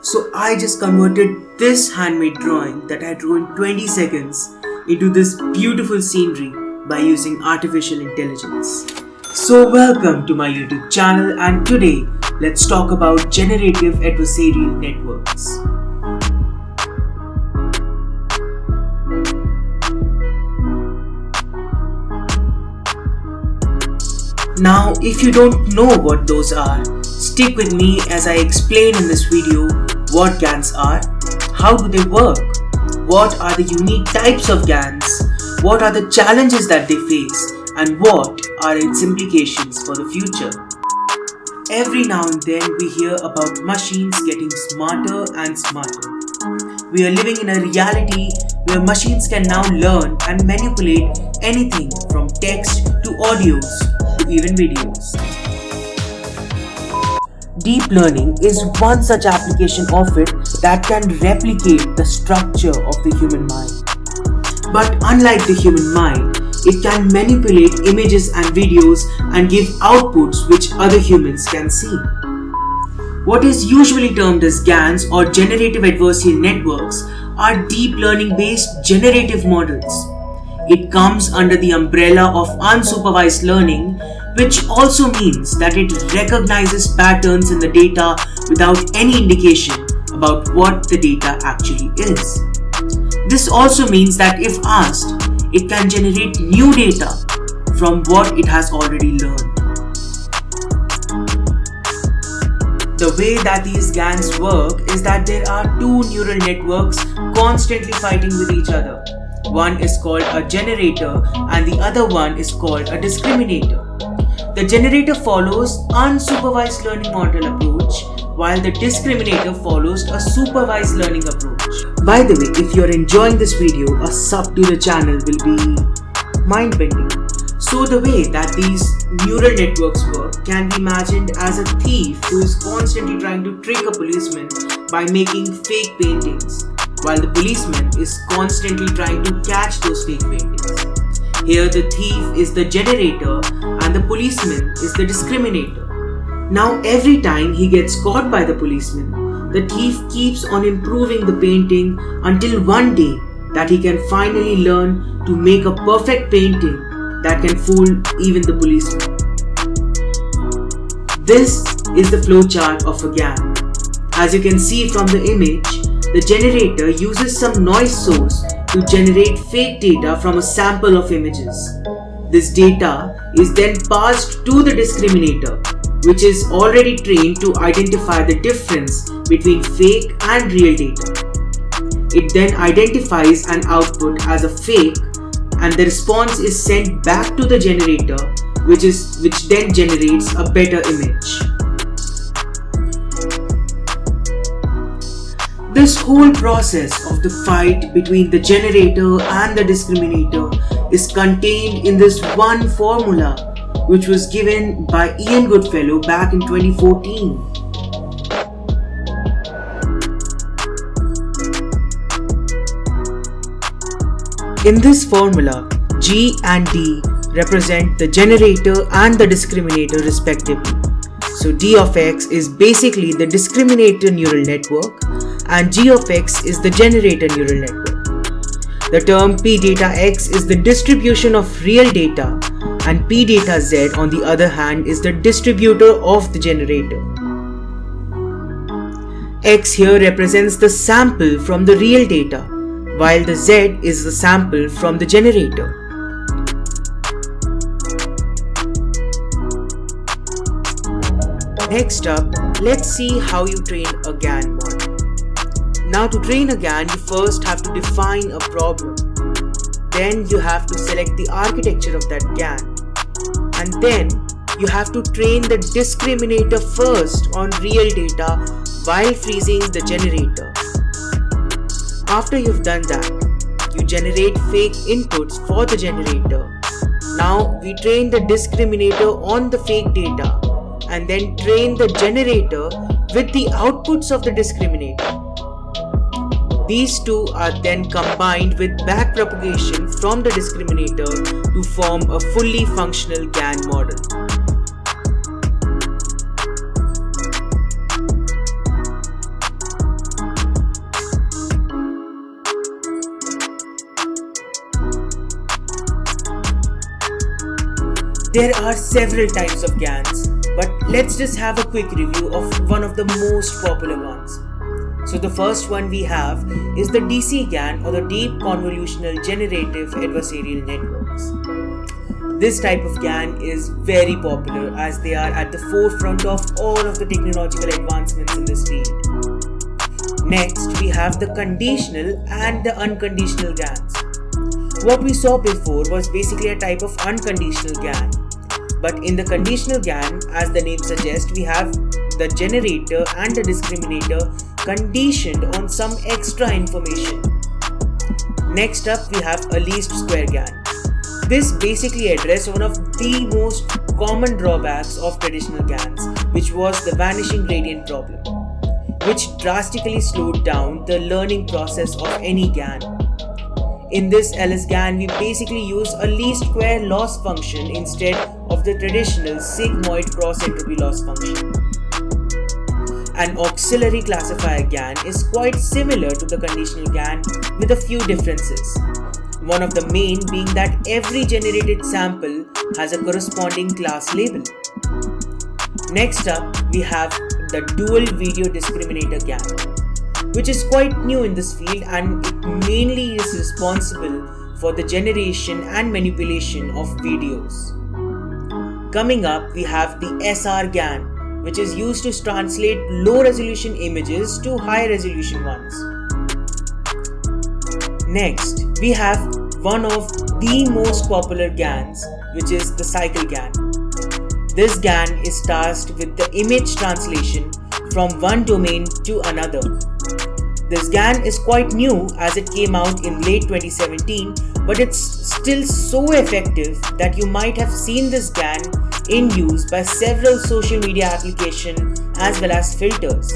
So I just converted this handmade drawing that I drew in 20 seconds into this beautiful scenery by using artificial intelligence. So welcome to my YouTube channel, and today let's talk about generative adversarial networks. Now, if you don't know what those are, stick with me as I explain in this video what GANs are, how do they work, what are the unique types of GANs, what are the challenges that they face, and what are its implications for the future. Every now and then we hear about machines getting smarter and smarter. We are living in a reality where machines can now learn and manipulate anything from text to audios to even videos. Deep learning is one such application of it that can replicate the structure of the human mind. But unlike the human mind, it can manipulate images and videos and give outputs which other humans can see. What is usually termed as GANs or generative adversarial networks are deep learning based generative models. It comes under the umbrella of unsupervised learning, which also means that it recognizes patterns in the data without any indication about what the data actually is. This also means that if asked, it can generate new data from what it has already learned. The way that these GANs work is that there are two neural networks constantly fighting with each other. One is called a generator and the other one is called a discriminator. The generator follows unsupervised learning model approach, while the discriminator follows a supervised learning approach. By the way, if you're enjoying this video, a sub to the channel will be mind-bending. So the way that these neural networks work can be imagined as a thief who is constantly trying to trick a policeman by making fake paintings, while the policeman is constantly trying to catch those fake paintings. Here the thief is the generator and the policeman is the discriminator. Now every time he gets caught by the policeman, the thief keeps on improving the painting until one day that he can finally learn to make a perfect painting that can fool even the policeman. This is the flowchart of a GAN. As you can see from the image, the generator uses some noise source to generate fake data from a sample of images. This data is then passed to the discriminator, which is already trained to identify the difference between fake and real data. It then identifies an output as a fake, and the response is sent back to the generator, which then generates a better image. This whole process of the fight between the generator and the discriminator is contained in this one formula, which was given by Ian Goodfellow back in 2014. In this formula, G and D represent the generator and the discriminator respectively. So D of X is basically the discriminator neural network and G of X is the generator neural network. The term P data X is the distribution of real data and P data Z on the other hand is the distributor of the generator. X here represents the sample from the real data, while the Z is the sample from the generator. Next up, let's see how you train a GAN model. Now to train a GAN, you first have to define a problem. Then you have to select the architecture of that GAN. And then you have to train the discriminator first on real data while freezing the generator. After you've done that, you generate fake inputs for the generator. Now we train the discriminator on the fake data and then train the generator with the outputs of the discriminator. These two are then combined with backpropagation from the discriminator to form a fully functional GAN model. There are several types of GANs, but let's just have a quick review of one of the most popular ones. So the first one we have is the DC GAN, or the Deep Convolutional Generative Adversarial Networks. This type of GAN is very popular as they are at the forefront of all of the technological advancements in this field. Next, we have the conditional and the unconditional GANs. What we saw before was basically a type of unconditional GAN. But in the conditional GAN, as the name suggests, we have the generator and the discriminator conditioned on some extra information. Next up, we have a least square GAN. This basically addressed one of the most common drawbacks of traditional GANs, which was the vanishing gradient problem, which drastically slowed down the learning process of any GAN. In this LSGAN, we basically use a least square loss function instead of the traditional sigmoid cross entropy loss function. An auxiliary classifier GAN is quite similar to the conditional GAN with a few differences. One of the main being that every generated sample has a corresponding class label. Next up, we have the dual video discriminator GAN, which is quite new in this field, and it mainly is responsible for the generation and manipulation of videos. Coming up, we have the SR GAN, which is used to translate low resolution images to high resolution ones. Next, we have one of the most popular GANs, which is the cycle GAN. This GAN is tasked with the image translation from one domain to another. This GAN is quite new as it came out in late 2017, but it's still so effective that you might have seen this GAN in use by several social media applications as well as filters.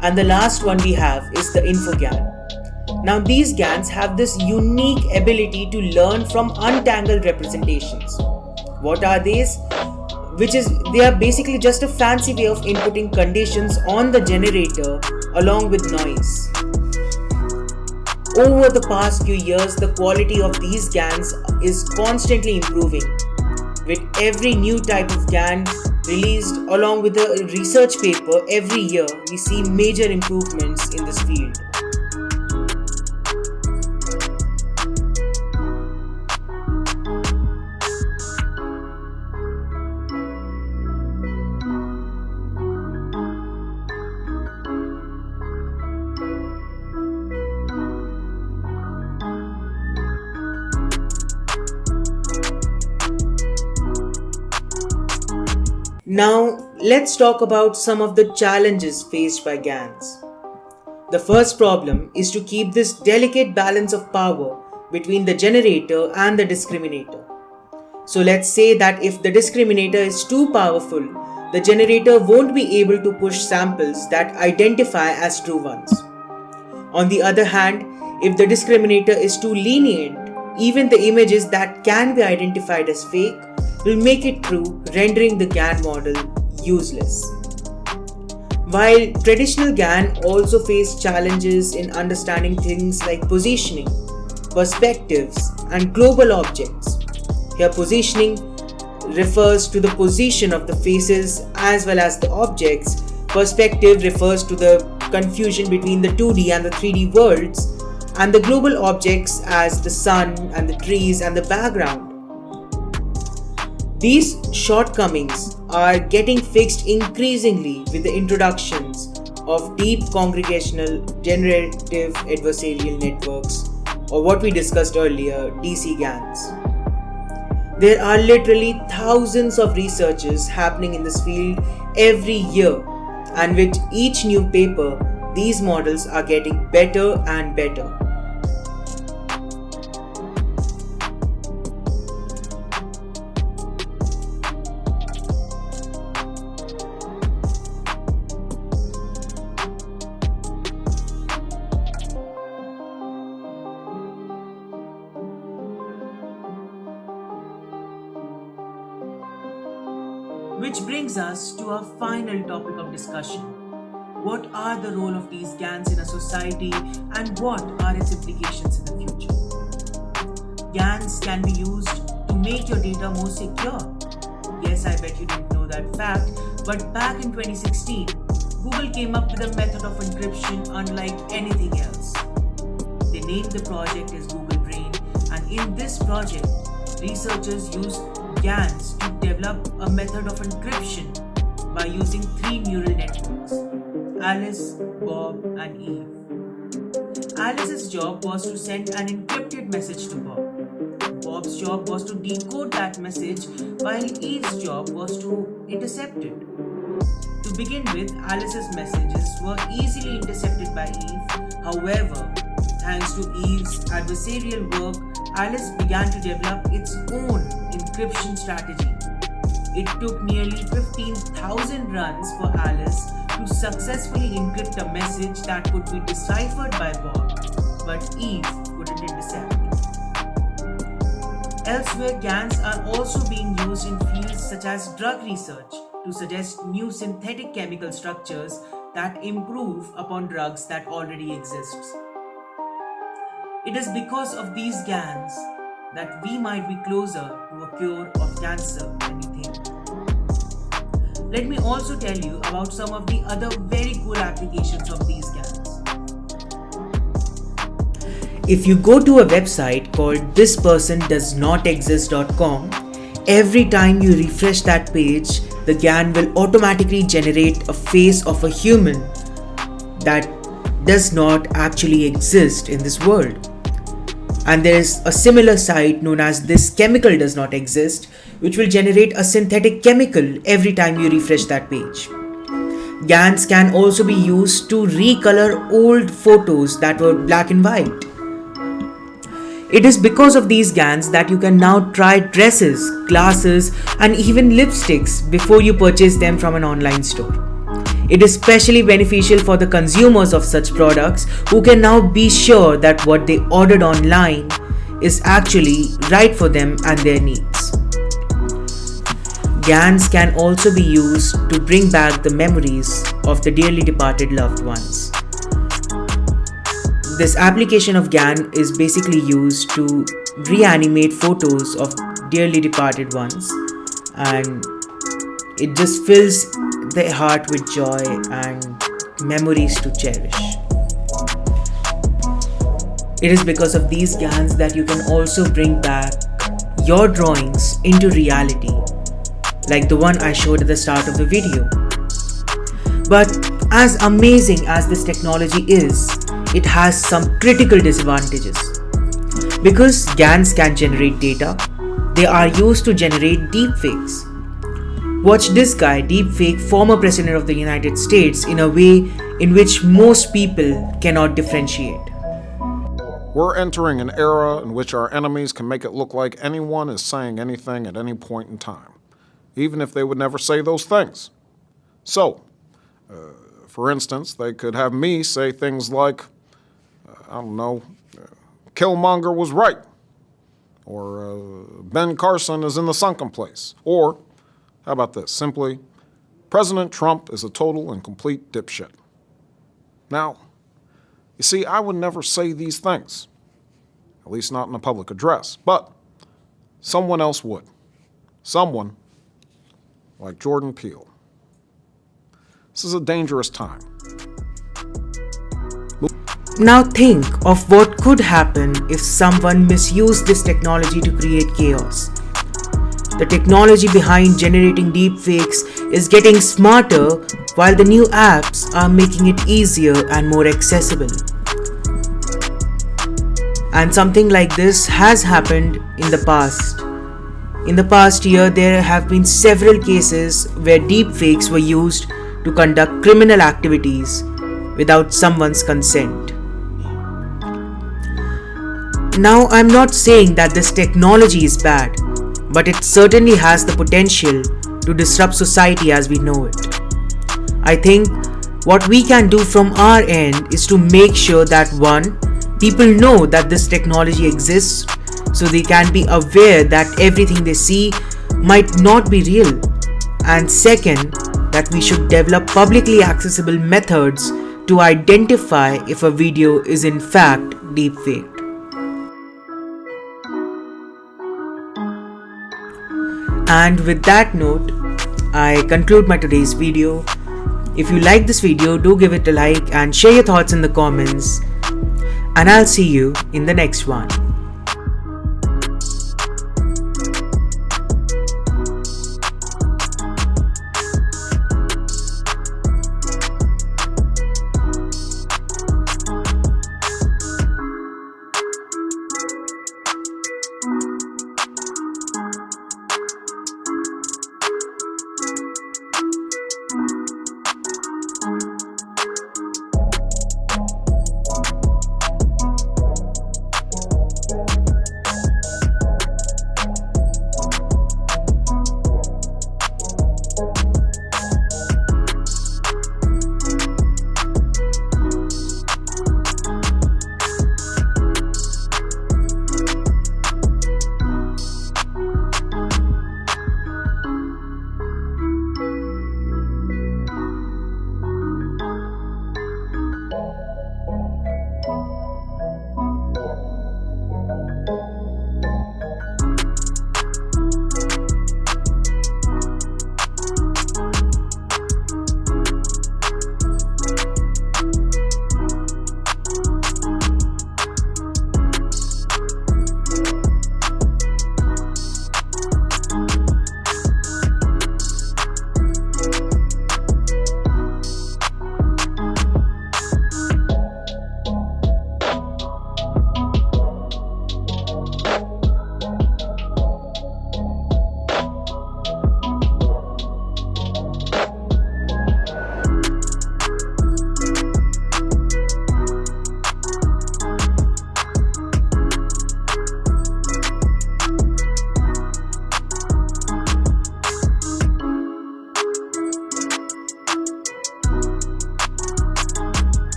And the last one we have is the info GAN. Now these GANs have this unique ability to learn from untangled representations. What are these? They are basically just a fancy way of inputting conditions on the generator along with noise. Over the past few years, the quality of these GANs is constantly improving. With every new type of GAN released along with a research paper every year, we see major improvements in this field. Now, let's talk about some of the challenges faced by GANs. The first problem is to keep this delicate balance of power between the generator and the discriminator. So let's say that if the discriminator is too powerful, the generator won't be able to push samples that identify as true ones. On the other hand, if the discriminator is too lenient, even the images that can be identified as fake will make it true, rendering the GAN model useless. While traditional GAN also face challenges in understanding things like positioning, perspectives, and global objects. Here, positioning refers to the position of the faces as well as the objects. Perspective refers to the confusion between the 2D and the 3D worlds, and the global objects as the sun and the trees and the background. These shortcomings are getting fixed increasingly with the introductions of deep congregational generative adversarial networks, or what we discussed earlier, DC GANs. There are literally thousands of researches happening in this field every year, and with each new paper, these models are getting better and better. Which brings us to our final topic of discussion. What are the role of these GANs in a society, and what are its implications in the future? GANs can be used to make your data more secure. Yes, I bet you didn't know that fact, but back in 2016, Google came up with a method of encryption unlike anything else. They named the project as Google Brain, and in this project, researchers used GANs to develop a method of encryption by using three neural networks: Alice, Bob, and Eve. Alice's job was to send an encrypted message to Bob. Bob's job was to decode that message, while Eve's job was to intercept it. To begin with, Alice's messages were easily intercepted by Eve. However, thanks to Eve's adversarial work, Alice began to develop its own encryption strategy. It took nearly 15,000 runs for Alice to successfully encrypt a message that could be deciphered by Bob, but Eve couldn't intercept. Elsewhere, GANs are also being used in fields such as drug research to suggest new synthetic chemical structures that improve upon drugs that already exist. It is because of these GANs that we might be closer to a cure of cancer than you think. Let me also tell you about some of the other very cool applications of these GANs. If you go to a website called thispersondoesnotexist.com, every time you refresh that page, the GAN will automatically generate a face of a human that does not actually exist in this world. And there is a similar site known as This Chemical Does Not Exist, which will generate a synthetic chemical every time you refresh that page. GANs can also be used to recolor old photos that were black and white. It is because of these GANs that you can now try dresses, glasses, and even lipsticks before you purchase them from an online store. It is especially beneficial for the consumers of such products who can now be sure that what they ordered online is actually right for them and their needs. GANs can also be used to bring back the memories of the dearly departed loved ones. This application of GAN is basically used to reanimate photos of dearly departed ones, and it just fills their heart with joy and memories to cherish. It is because of these GANs that you can also bring back your drawings into reality, like the one I showed at the start of the video. But as amazing as this technology is, it has some critical disadvantages. Because GANs can generate data, they are used to generate deepfakes. Watch this guy deepfake former President of the United States in a way in which most people cannot differentiate. We're entering an era in which our enemies can make it look like anyone is saying anything at any point in time, even if they would never say those things. So, for instance, they could have me say things like, Killmonger was right, or Ben Carson is in the sunken place, or, how about this, simply, President Trump is a total and complete dipshit. Now, you see, I would never say these things, at least not in a public address, but someone else would. Someone like Jordan Peele. This is a dangerous time. Now think of what could happen if someone misused this technology to create chaos. The technology behind generating deepfakes is getting smarter, while the new apps are making it easier and more accessible. And something like this has happened in the past. In the past year, there have been several cases where deepfakes were used to conduct criminal activities without someone's consent. Now, I'm not saying that this technology is bad, but it certainly has the potential to disrupt society as we know it. I think what we can do from our end is to make sure that 1. People know that this technology exists, so they can be aware that everything they see might not be real, and 2nd, that we should develop publicly accessible methods to identify if a video is in fact deepfaked. And with that note, I conclude my today's video. If you like this video, do give it a like and share your thoughts in the comments. And I'll see you in the next one.